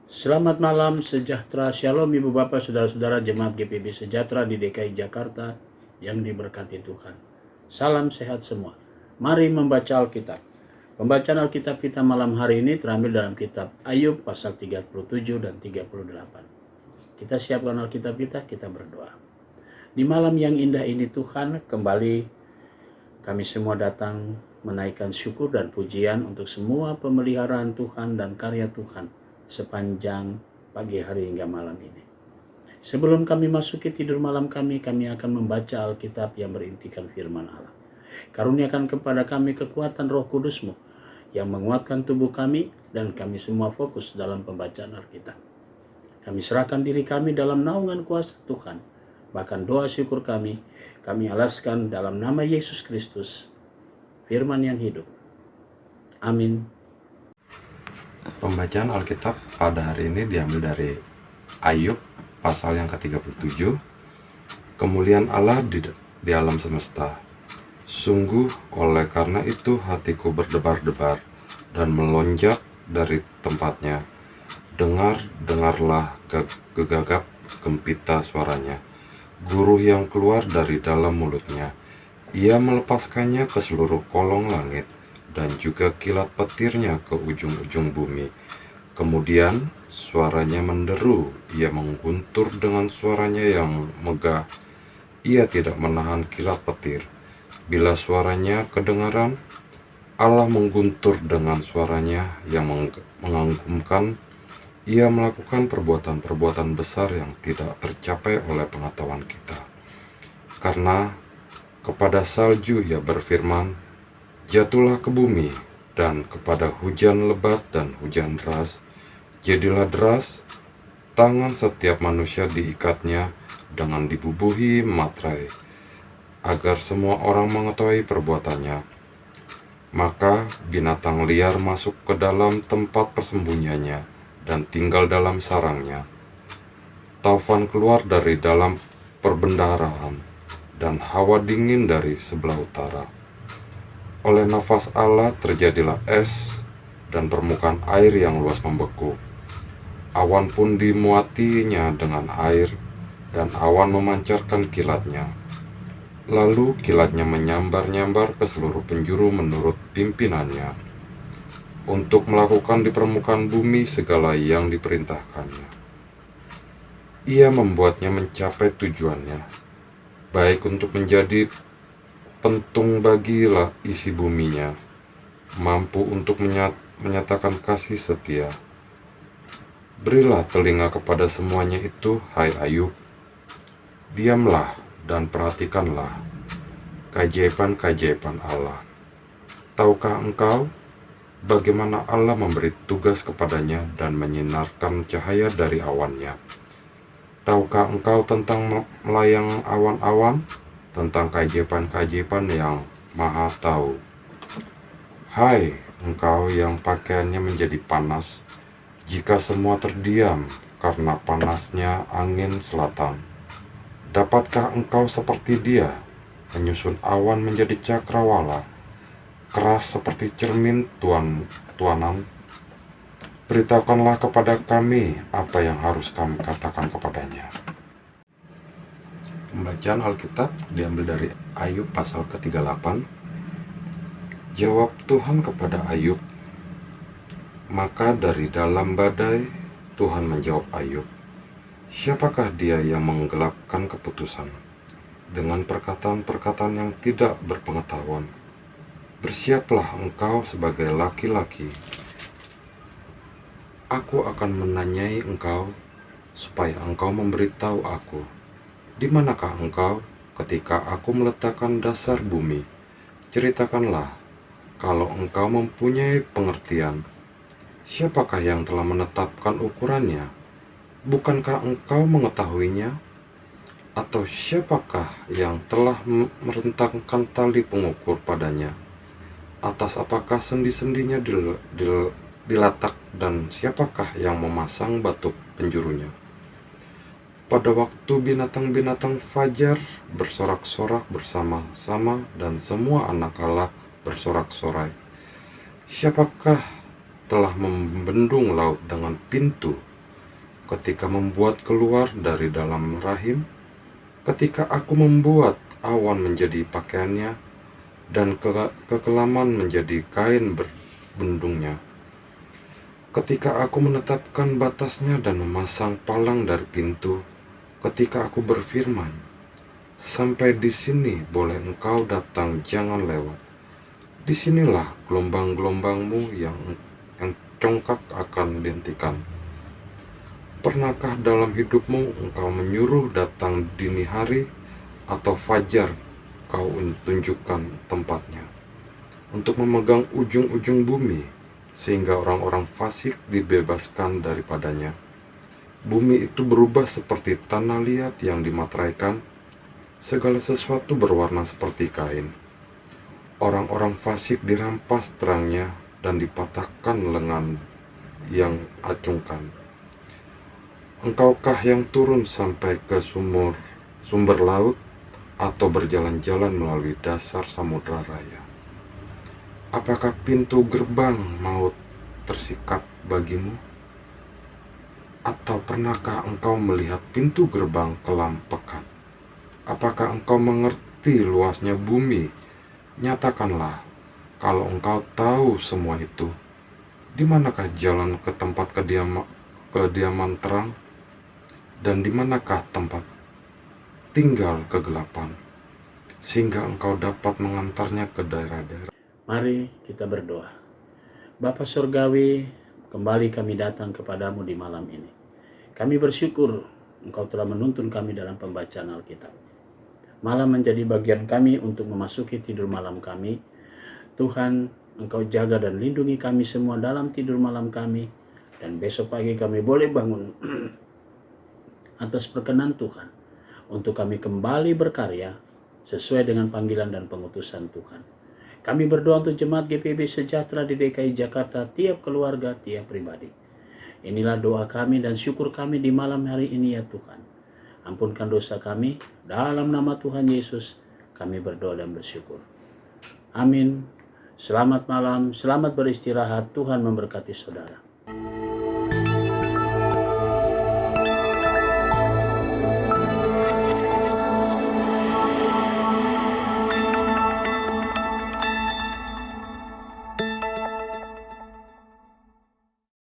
Selamat malam, sejahtera, shalom Ibu Bapak, Saudara-saudara jemaat GPB Sejahtera di DKI Jakarta yang diberkati Tuhan. Salam sehat semua. Mari membaca Alkitab. Pembacaan Alkitab kita malam hari ini terambil dalam kitab Ayub pasal 37 dan 38. Kita siapkan Alkitab kita berdoa. Di malam yang indah ini Tuhan, kembali kami semua datang menaikkan syukur dan pujian untuk semua pemeliharaan Tuhan dan karya Tuhan sepanjang pagi hari hingga malam ini. Sebelum kami masuki tidur malam kami akan membaca Alkitab yang berintikan firman Allah. Karuniakan kepada kami kekuatan Roh Kudus-Mu yang menguatkan tubuh kami dan kami semua fokus dalam pembacaan Alkitab. Kami serahkan diri kami dalam naungan kuasa Tuhan. Bahkan doa syukur kami alaskan dalam nama Yesus Kristus, firman yang hidup. Amin. Pembacaan Alkitab pada hari ini diambil dari Ayub pasal yang ke-37. Kemuliaan Allah di alam semesta. Sungguh oleh karena itu hatiku berdebar-debar dan melonjak dari tempatnya. Dengarlah gegagap gempita suaranya, guruh yang keluar dari dalam mulutnya. Ia melepaskannya ke seluruh kolong langit, dan juga kilat petirnya ke ujung-ujung bumi. Kemudian suaranya menderu, ia mengguntur dengan suaranya yang megah. Ia tidak menahan kilat petir. Bila suaranya kedengaran, Allah mengguntur dengan suaranya yang mengagumkan. Ia melakukan perbuatan-perbuatan besar yang tidak tercapai oleh pengetahuan kita. Karena kepada salju ia berfirman, jatuhlah ke bumi, dan kepada hujan lebat dan hujan deras, jadilah deras. Tangan setiap manusia diikatnya dengan dibubuhi materai, agar semua orang mengetahui perbuatannya. Maka binatang liar masuk ke dalam tempat persembunyiannya dan tinggal dalam sarangnya. Taufan keluar dari dalam perbendaharaan, dan hawa dingin dari sebelah utara. Oleh nafas Allah terjadilah es dan permukaan air yang luas membeku. Awan pun dimuatinya dengan air, dan awan memancarkan kilatnya. Lalu kilatnya menyambar-nyambar ke seluruh penjuru menurut pimpinannya, untuk melakukan di permukaan bumi segala yang diperintahkannya. Ia membuatnya mencapai tujuannya, baik untuk menjadi pentung bagilah isi buminya, mampu untuk menyatakan kasih setia. Berilah telinga kepada semuanya itu, hai Ayub. Diamlah dan perhatikanlah keajaiban-keajaiban Allah. Tahukah engkau bagaimana Allah memberi tugas kepadanya dan menyinarkan cahaya dari awannya? Tahukah engkau tentang melayang awan-awan, tentang keajaiban-keajaiban yang Maha Tahu? Hai engkau yang pakaiannya menjadi panas, jika semua terdiam karena panasnya angin selatan, dapatkah engkau seperti dia, menyusun awan menjadi cakrawala, keras seperti cermin tuanan? Beritahukanlah kepada kami apa yang harus kami katakan kepadanya. Pembacaan Alkitab diambil dari Ayub pasal ke-38. Jawab Tuhan kepada Ayub. Maka dari dalam badai Tuhan menjawab Ayub, siapakah dia yang menggelapkan keputusan dengan perkataan-perkataan yang tidak berpengetahuan? Bersiaplah engkau sebagai laki-laki. Aku akan menanyai engkau, supaya engkau memberitahu aku. Di manakah engkau ketika aku meletakkan dasar bumi? Ceritakanlah, kalau engkau mempunyai pengertian. Siapakah yang telah menetapkan ukurannya? Bukankah engkau mengetahuinya? Atau siapakah yang telah merentangkan tali pengukur padanya? Atas apakah sendi-sendinya diletak, dan siapakah yang memasang batu penjurunya? Pada waktu binatang-binatang fajar bersorak-sorak bersama-sama dan semua anak Allah bersorak-sorai, siapakah telah membendung laut dengan pintu ketika membuat keluar dari dalam rahim, ketika aku membuat awan menjadi pakaiannya, dan kekelaman menjadi kain berbendungnya. Ketika aku menetapkan batasnya dan memasang palang dari pintu, ketika aku berfirman, sampai di sini boleh engkau datang, jangan lewat. Disinilah gelombang-gelombangmu yang congkak akan dihentikan. Pernahkah dalam hidupmu engkau menyuruh datang dini hari atau fajar kau tunjukkan tempatnya untuk memegang ujung-ujung bumi, sehingga orang-orang fasik dibebaskan daripadanya? Bumi itu berubah seperti tanah liat yang dimateraikan, segala sesuatu berwarna seperti kain. Orang-orang fasik dirampas terangnya dan dipatahkan lengan yang acungkan. Engkaukah yang turun sampai ke sumber laut, atau berjalan-jalan melalui dasar samudra raya? Apakah pintu gerbang maut tersikat bagimu? Atau pernahkah engkau melihat pintu gerbang kelam pekat? Apakah engkau mengerti luasnya bumi? Nyatakanlah, kalau engkau tahu semua itu, di manakah jalan ke tempat kediaman terang? Dan di manakah tempat tinggal kegelapan, sehingga engkau dapat mengantarnya ke daerah-daerah? Mari kita berdoa. Bapa Surgawi, kembali kami datang kepadamu di malam ini. Kami bersyukur Engkau telah menuntun kami dalam pembacaan Alkitab. Malam menjadi bagian kami untuk memasuki tidur malam kami. Tuhan, Engkau jaga dan lindungi kami semua dalam tidur malam kami. Dan besok pagi kami boleh bangun atas perkenan Tuhan, untuk kami kembali berkarya sesuai dengan panggilan dan pengutusan Tuhan. Kami berdoa untuk jemaat GPIB Sejahtera di DKI Jakarta, tiap keluarga, tiap pribadi. Inilah doa kami dan syukur kami di malam hari ini ya Tuhan. Ampunkan dosa kami, dalam nama Tuhan Yesus kami berdoa dan bersyukur. Amin. Selamat malam, selamat beristirahat, Tuhan memberkati saudara.